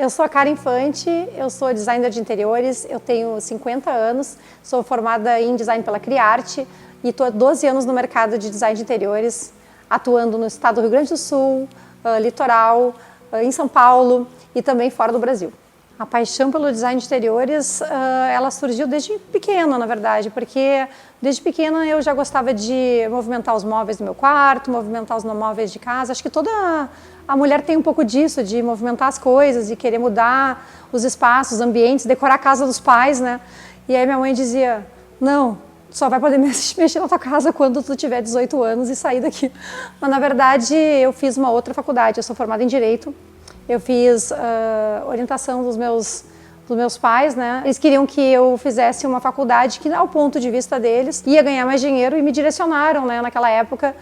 Eu sou a Karen Infante, eu sou designer de interiores, eu tenho 50 anos, sou formada em design pela Criarte e estou há 12 anos no mercado de design de interiores, atuando no estado do Rio Grande do Sul, litoral, em São Paulo e também fora do Brasil. A paixão pelo design de interiores, ela surgiu desde pequena, na verdade, porque desde pequena eu já gostava de movimentar os móveis do meu quarto, movimentar os móveis de casa. Acho que toda a mulher tem um pouco disso, de movimentar as coisas e querer mudar os espaços, os ambientes, decorar a casa dos pais, né? E aí minha mãe dizia, não, só vai poder mexer na tua casa quando tu tiver 18 anos e sair daqui. Mas na verdade eu fiz uma outra faculdade, eu sou formada em Direito. Eu fiz orientação dos meus pais, né? Eles queriam que eu fizesse uma faculdade que, ao ponto de vista deles, ia ganhar mais dinheiro e me direcionaram, né? Naquela época,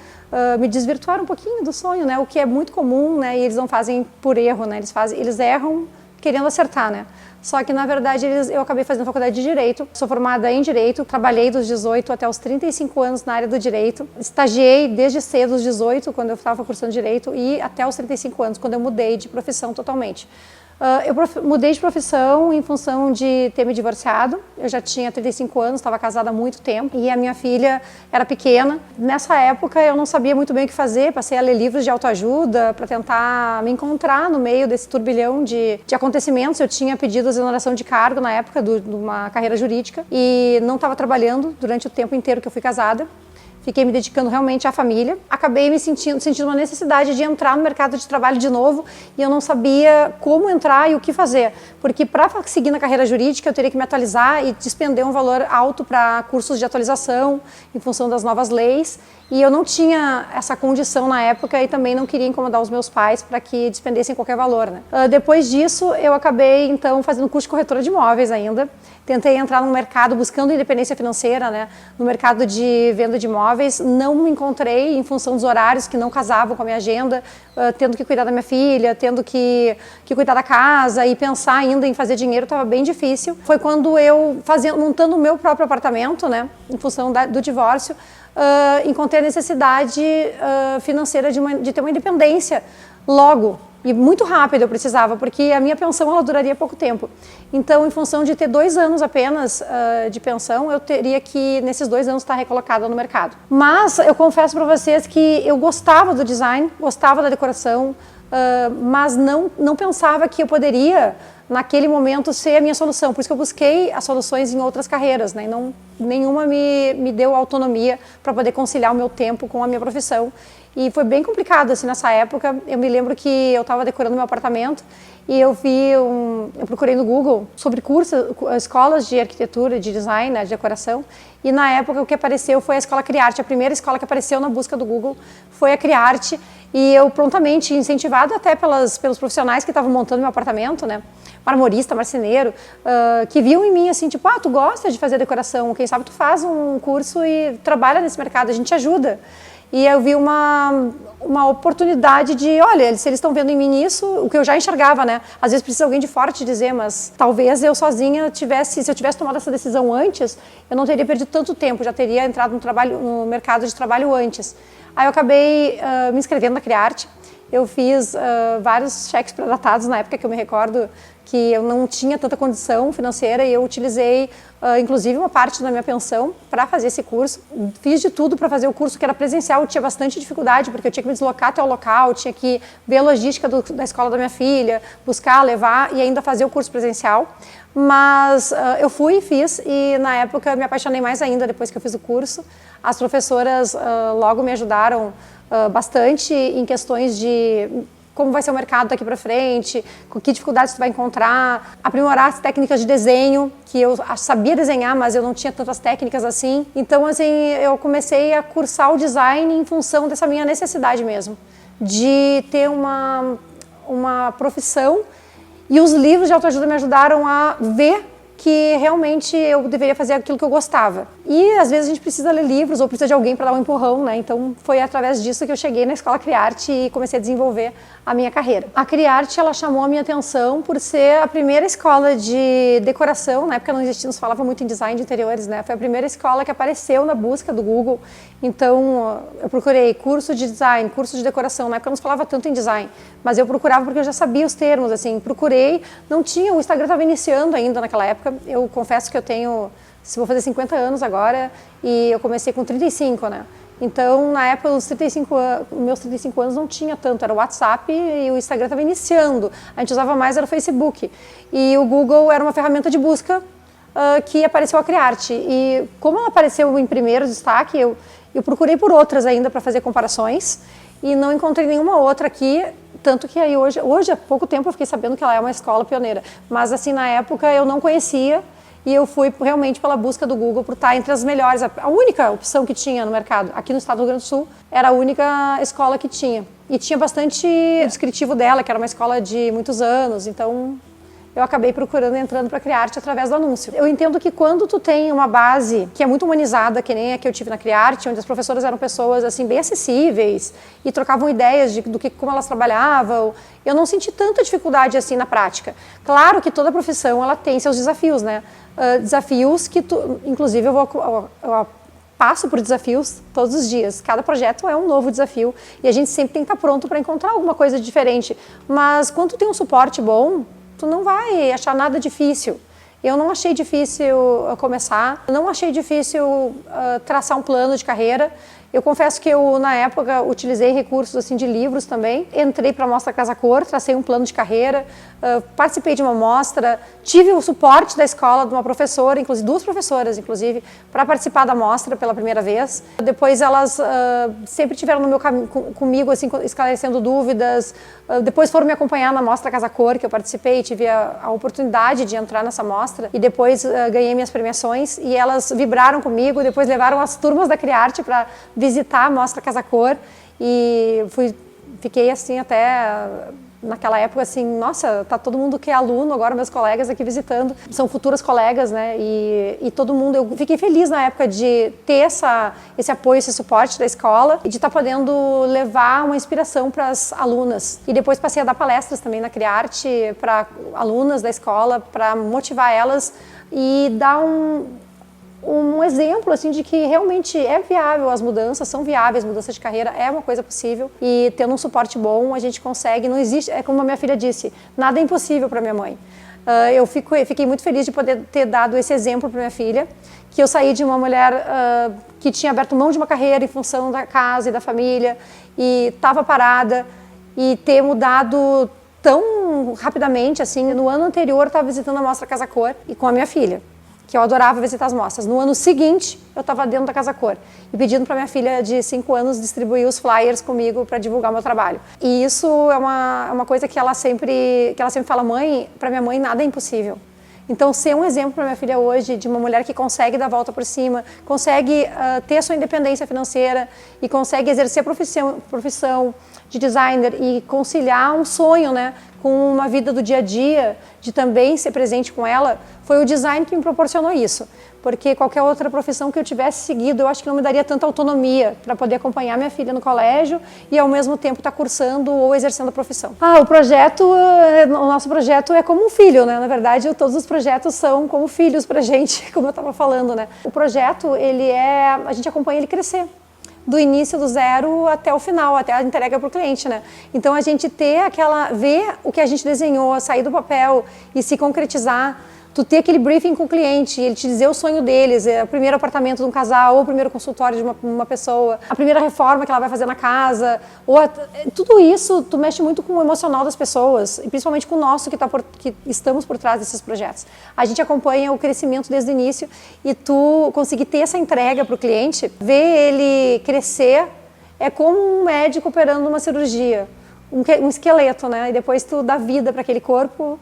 me desvirtuaram um pouquinho do sonho, né? O que é muito comum, né? E eles não fazem por erro, né? Eles erram querendo acertar, né? Só que, na verdade, eu acabei fazendo faculdade de Direito. Sou formada em Direito, trabalhei dos 18 até os 35 anos na área do Direito. Estagiei desde cedo, os 18, quando eu estava cursando Direito, e até os 35 anos, quando eu mudei de profissão totalmente. Eu mudei de profissão em função de ter me divorciado. Eu já tinha 35 anos, estava casada há muito tempo e a minha filha era pequena. Nessa época eu não sabia muito bem o que fazer, passei a ler livros de autoajuda para tentar me encontrar no meio desse turbilhão de acontecimentos. Eu tinha pedido exoneração de cargo na época de uma carreira jurídica e não estava trabalhando durante o tempo inteiro que eu fui casada. Fiquei me dedicando realmente à família. Acabei me sentindo uma necessidade de entrar no mercado de trabalho de novo e eu não sabia como entrar e o que fazer. Porque para seguir na carreira jurídica eu teria que me atualizar e despender um valor alto para cursos de atualização em função das novas leis. E eu não tinha essa condição na época e também não queria incomodar os meus pais para que despendessem qualquer valor, né? Depois disso, eu acabei, então, fazendo curso de corretora de imóveis ainda. Tentei entrar no mercado buscando independência financeira, né? No mercado de venda de imóveis. Não me encontrei em função dos horários que não casavam com a minha agenda, tendo que cuidar da minha filha, tendo que cuidar da casa e pensar ainda em fazer dinheiro estava bem difícil. Foi quando eu, montando o meu próprio apartamento, né? Em função do divórcio, encontrei a necessidade financeira de ter uma independência logo e muito rápido eu precisava, porque a minha pensão ela duraria pouco tempo. Então, em função de ter 2 anos apenas de pensão, eu teria que, nesses 2 anos, estar recolocada no mercado. Mas eu confesso para vocês que eu gostava do design, gostava da decoração, mas não pensava que eu poderia, naquele momento, ser a minha solução. Por isso que eu busquei as soluções em outras carreiras, né? E nenhuma me deu autonomia para poder conciliar o meu tempo com a minha profissão. E foi bem complicado, assim, nessa época. Eu me lembro que eu estava decorando meu apartamento e eu procurei no Google sobre escolas de arquitetura, de design, né, de decoração. E na época o que apareceu foi a Escola Criarte. A primeira escola que apareceu na busca do Google foi a Criarte. E eu prontamente, incentivada até pelos profissionais que estavam montando meu apartamento, né, marmorista, marceneiro, que viam em mim assim, tipo, tu gosta de fazer decoração, quem sabe tu faz um curso e trabalha nesse mercado, a gente ajuda. E eu vi uma oportunidade de, olha, se eles estão vendo em mim isso, o que eu já enxergava, né? Às vezes precisa alguém de fora te dizer, mas talvez eu sozinha se eu tivesse tomado essa decisão antes, eu não teria perdido tanto tempo, já teria entrado no mercado de trabalho antes. Aí eu acabei me inscrevendo na Criarte. Eu fiz vários cheques pré-datados na época que eu me recordo que eu não tinha tanta condição financeira e eu utilizei, inclusive, uma parte da minha pensão para fazer esse curso. Fiz de tudo para fazer o curso, que era presencial. Eu tinha bastante dificuldade, porque eu tinha que me deslocar até o local, tinha que ver a logística da escola da minha filha, buscar, levar e ainda fazer o curso presencial. Mas eu fui e fiz, e na época me apaixonei mais ainda depois que eu fiz o curso. As professoras logo me ajudaram bastante em questões de como vai ser o mercado daqui para frente, com que dificuldades tu vai encontrar, aprimorar as técnicas de desenho, que eu sabia desenhar, mas eu não tinha tantas técnicas assim. Então, assim, eu comecei a cursar o design em função dessa minha necessidade mesmo, de ter uma profissão, e os livros de autoajuda me ajudaram a ver que realmente eu deveria fazer aquilo que eu gostava. E às vezes a gente precisa ler livros ou precisa de alguém para dar um empurrão, né? Então foi através disso que eu cheguei na Escola Criarte e comecei a desenvolver a minha carreira. A Criarte, ela chamou a minha atenção por ser a primeira escola de decoração, na época não existia, não se falava muito em design de interiores, né? Foi a primeira escola que apareceu na busca do Google. Então eu procurei curso de design, curso de decoração, na época não se falava tanto em design, mas eu procurava porque eu já sabia os termos, assim, procurei, não tinha, o Instagram estava iniciando ainda naquela época, eu confesso que eu tenho, se vou fazer 50 anos agora, e eu comecei com 35, né? Então, na época dos 35 anos, meus 35 anos não tinha tanto, era o WhatsApp e o Instagram estava iniciando. A gente usava mais, era o Facebook. E o Google era uma ferramenta de busca que apareceu a Criarte. E como ela apareceu em primeiro destaque, eu procurei por outras ainda para fazer comparações e não encontrei nenhuma outra aqui, tanto que aí hoje há pouco tempo eu fiquei sabendo que ela é uma escola pioneira. Mas assim, na época eu não conhecia. E eu fui realmente pela busca do Google por estar entre as melhores. A única opção que tinha no mercado, aqui no estado do Rio Grande do Sul, era a única escola que tinha. E tinha bastante descritivo dela, que era uma escola de muitos anos, então eu acabei entrando para a Criarte através do anúncio. Eu entendo que quando tu tem uma base que é muito humanizada, que nem a que eu tive na Criarte, onde as professoras eram pessoas assim bem acessíveis e trocavam ideias como elas trabalhavam, eu não senti tanta dificuldade assim na prática. Claro que toda profissão ela tem seus desafios, né? Desafios que inclusive eu passo por desafios todos os dias. Cada projeto é um novo desafio e a gente sempre tem que estar pronto para encontrar alguma coisa diferente. Mas quando tu tem um suporte bom, tu não vai achar nada difícil. Eu não achei difícil começar, não achei difícil traçar um plano de carreira. Eu confesso que eu, na época, utilizei recursos assim, de livros também. Entrei para a Mostra Casa Cor, tracei um plano de carreira, participei de uma mostra, tive o suporte da escola, de uma professora, inclusive duas professoras, inclusive, para participar da mostra pela primeira vez. Depois elas sempre tiveram no meu caminho comigo, assim, esclarecendo dúvidas. Depois foram me acompanhar na Mostra Casa Cor, que eu participei, tive a oportunidade de entrar nessa mostra. E depois ganhei minhas premiações e elas vibraram comigo, depois levaram as turmas da Criarte para visitar a Mostra Casa Cor e fiquei assim até naquela época assim, nossa, tá todo mundo que é aluno agora, meus colegas aqui visitando, são futuras colegas, né, e todo mundo, eu fiquei feliz na época de ter esse apoio, esse suporte da escola e de estar podendo levar uma inspiração para as alunas. E depois passei a dar palestras também na Criarte para alunas da escola, para motivar elas e dar um exemplo assim de que realmente é viável, as mudanças são viáveis, mudança de carreira é uma coisa possível e tendo um suporte bom a gente consegue, não existe, é como a minha filha disse, nada é impossível para minha mãe. Eu fiquei muito feliz de poder ter dado esse exemplo para minha filha, que eu saí de uma mulher que tinha aberto mão de uma carreira em função da casa e da família e estava parada e ter mudado tão rapidamente assim. No ano anterior eu estava visitando a Mostra Casa Cor e com a minha filha, que eu adorava visitar as mostras. No ano seguinte, eu estava dentro da Casa Cor e pedindo para minha filha de 5 anos distribuir os flyers comigo para divulgar o meu trabalho. E isso é uma coisa que ela sempre fala, mãe, para minha mãe nada é impossível. Então, ser um exemplo para minha filha hoje de uma mulher que consegue dar a volta por cima, consegue ter a sua independência financeira e consegue exercer a profissão de designer e conciliar um sonho, né, com uma vida do dia a dia, de também ser presente com ela, foi o design que me proporcionou isso. Porque qualquer outra profissão que eu tivesse seguido, eu acho que não me daria tanta autonomia para poder acompanhar minha filha no colégio e ao mesmo tempo estar cursando ou exercendo a profissão. O nosso projeto é como um filho, né? Na verdade, todos os projetos são como filhos pra gente, como eu estava falando, né? O projeto, a gente acompanha ele crescer. Do início do zero até o final, até a entrega para o cliente, né? Então a gente ver o que a gente desenhou, sair do papel e se concretizar, tu ter aquele briefing com o cliente, ele te dizer o sonho deles, o primeiro apartamento de um casal, ou o primeiro consultório de uma pessoa, a primeira reforma que ela vai fazer na casa, tudo isso, tu mexe muito com o emocional das pessoas, e principalmente com o nosso que estamos por trás desses projetos. A gente acompanha o crescimento desde o início e tu conseguir ter essa entrega para o cliente, ver ele crescer, é como um médico operando uma cirurgia, um esqueleto, né? E depois tu dá vida para aquele corpo,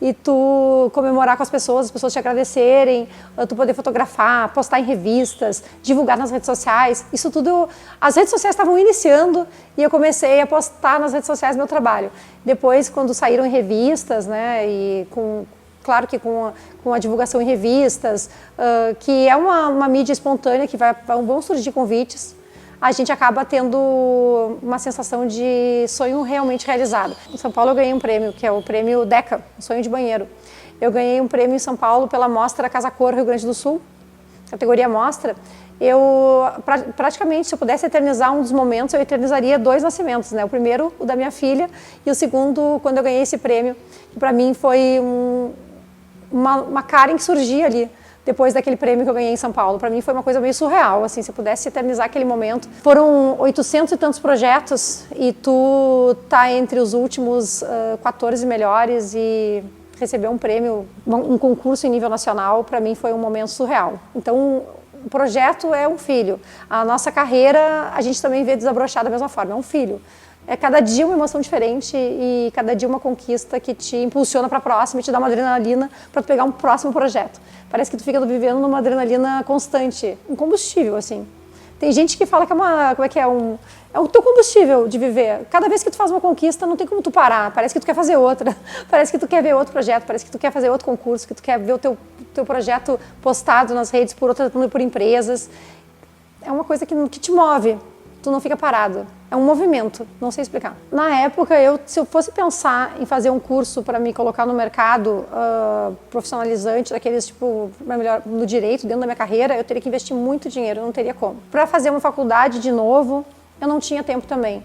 e tu comemorar com as pessoas te agradecerem, tu poder fotografar, postar em revistas, divulgar nas redes sociais, isso tudo, as redes sociais estavam iniciando e eu comecei a postar nas redes sociais meu trabalho. Depois, quando saíram em revistas, né, e claro que com a divulgação em revistas, que é uma mídia espontânea, que vão surgir convites, a gente acaba tendo uma sensação de sonho realmente realizado. Em São Paulo eu ganhei um prêmio, que é o prêmio DECA, Sonho de Banheiro. Eu ganhei um prêmio em São Paulo pela Mostra Casa Cor Rio Grande do Sul, categoria Mostra. Praticamente, se eu pudesse eternizar um dos momentos, eu eternizaria 2 nascimentos, né? O primeiro, o da minha filha, e o segundo, quando eu ganhei esse prêmio, que para mim foi uma Karen que surgia ali, depois daquele prêmio que eu ganhei em São Paulo. Para mim foi uma coisa meio surreal, assim, se eu pudesse eternizar aquele momento. Foram 800 e tantos projetos e tu tá entre os últimos 14 melhores e receber um prêmio, um concurso em nível nacional, para mim foi um momento surreal. Então, o projeto é um filho. A nossa carreira, a gente também vê desabrochar da mesma forma, é um filho. É cada dia uma emoção diferente e cada dia uma conquista que te impulsiona para a próxima e te dá uma adrenalina para tu pegar um próximo projeto. Parece que tu fica vivendo numa adrenalina constante, um combustível, assim. Tem gente que fala que é o teu combustível de viver. Cada vez que tu faz uma conquista, não tem como tu parar. Parece que tu quer fazer outra. Parece que tu quer ver outro projeto. Parece que tu quer fazer outro concurso. Que tu quer ver o teu projeto postado nas redes por empresas. É uma coisa que te move. Tu não fica parado. É um movimento, não sei explicar. Na época, se eu fosse pensar em fazer um curso para me colocar no mercado profissionalizante, daqueles tipo, melhor, no direito, dentro da minha carreira, eu teria que investir muito dinheiro, eu não teria como. Para fazer uma faculdade de novo, eu não tinha tempo também.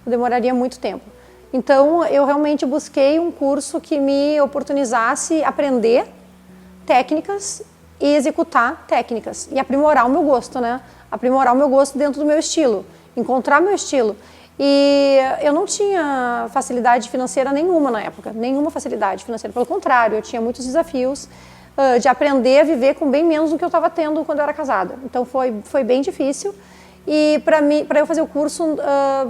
Eu demoraria muito tempo. Então, eu realmente busquei um curso que me oportunizasse aprender técnicas e executar técnicas. E aprimorar o meu gosto, né? Aprimorar o meu gosto dentro do meu estilo. Encontrar meu estilo. E eu não tinha facilidade financeira nenhuma na época, nenhuma facilidade financeira. Pelo contrário, eu tinha muitos desafios de aprender a viver com bem menos do que eu estava tendo quando eu era casada. Então foi bem difícil. E para eu fazer o curso,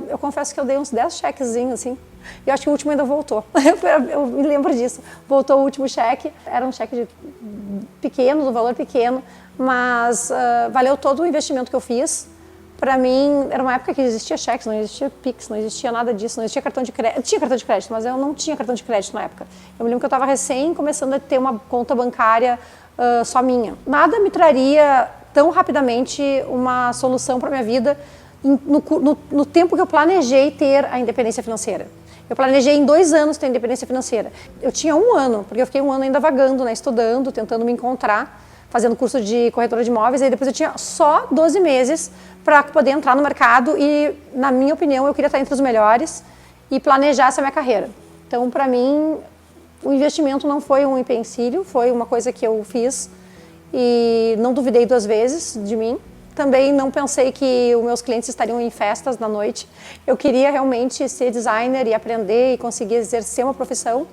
eu confesso que eu dei uns 10 chequezinhos, assim. E eu acho que o último ainda voltou. Eu me lembro disso. Voltou o último cheque. Era um cheque pequeno, do valor pequeno, mas valeu todo o investimento que eu fiz. Para mim, era uma época que existia cheques, não existia Pix, não existia nada disso, não existia cartão de crédito. Tinha cartão de crédito, mas eu não tinha cartão de crédito na época. Eu me lembro que eu estava recém começando a ter uma conta bancária só minha. Nada me traria tão rapidamente uma solução para a minha vida no tempo que eu planejei ter a independência financeira. Eu planejei em 2 anos ter independência financeira. Eu tinha 1 ano, porque eu fiquei 1 ano ainda vagando, né, estudando, tentando me encontrar, fazendo curso de corretora de imóveis, e depois eu tinha só 12 meses para poder entrar no mercado e, na minha opinião, eu queria estar entre os melhores e planejar essa minha carreira. Então, para mim, o investimento não foi um empecilho, foi uma coisa que eu fiz e não duvidei 2 vezes de mim. Também não pensei que os meus clientes estariam em festas na noite. Eu queria realmente ser designer e aprender e conseguir exercer uma profissão.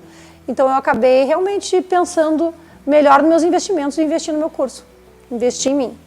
Então, eu acabei realmente pensando melhor nos meus investimentos e investir no meu curso. Investir em mim.